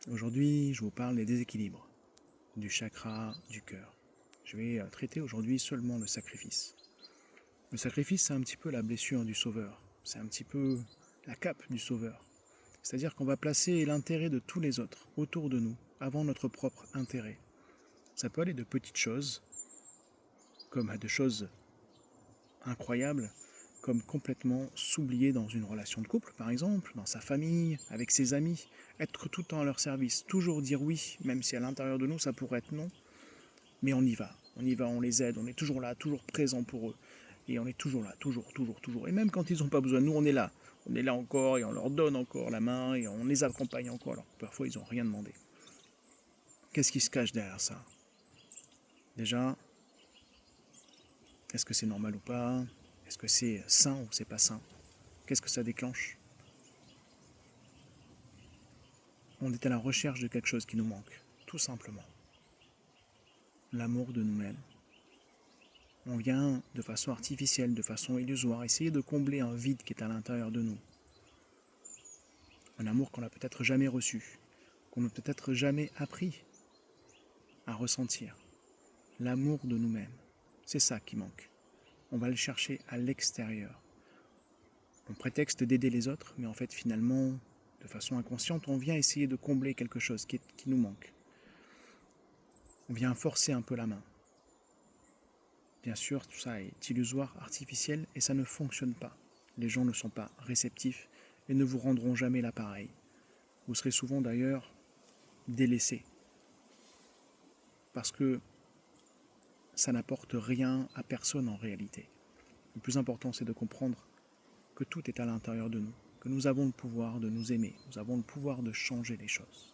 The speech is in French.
Aujourd'hui, je vous parle des déséquilibres, du chakra du cœur. Je vais traiter aujourd'hui seulement le sacrifice. Le sacrifice, c'est un petit peu la blessure du sauveur. C'est un petit peu la cape du sauveur. C'est-à-dire qu'on va placer l'intérêt de tous les autres autour de nous, avant notre propre intérêt. Ça peut aller de petites choses, comme à de choses incroyables, comme complètement s'oublier dans une relation de couple, par exemple, dans sa famille, avec ses amis, être tout le temps à leur service, toujours dire oui, même si à l'intérieur de nous ça pourrait être non, mais on y va, on les aide, on est toujours là, toujours présent pour eux, et on est toujours là, toujours, et même quand ils n'ont pas besoin de nous, on est là encore, et on leur donne encore la main, et on les accompagne encore, alors que parfois ils n'ont rien demandé. Qu'est-ce qui se cache derrière ça? Déjà, est-ce que c'est normal ou pas? Est-ce que c'est sain ou c'est pas sain? Qu'est-ce que ça déclenche? On est à la recherche de quelque chose qui nous manque, tout simplement. L'amour de nous-mêmes. On vient de façon artificielle, de façon illusoire, essayer de combler un vide qui est à l'intérieur de nous. Un amour qu'on n'a peut-être jamais reçu, qu'on n'a peut-être jamais appris à ressentir. L'amour de nous-mêmes. C'est ça qui manque. On va le chercher à l'extérieur. On prétexte d'aider les autres, mais en fait finalement, de façon inconsciente, on vient essayer de combler quelque chose qui nous manque. On vient forcer un peu la main. Bien sûr, tout ça est illusoire, artificiel, et ça ne fonctionne pas. Les gens ne sont pas réceptifs et ne vous rendront jamais l'appareil. Vous serez souvent d'ailleurs délaissé. Parce que ça n'apporte rien à personne en réalité. Le plus important, c'est de comprendre que tout est à l'intérieur de nous, que nous avons le pouvoir de nous aimer, nous avons le pouvoir de changer les choses.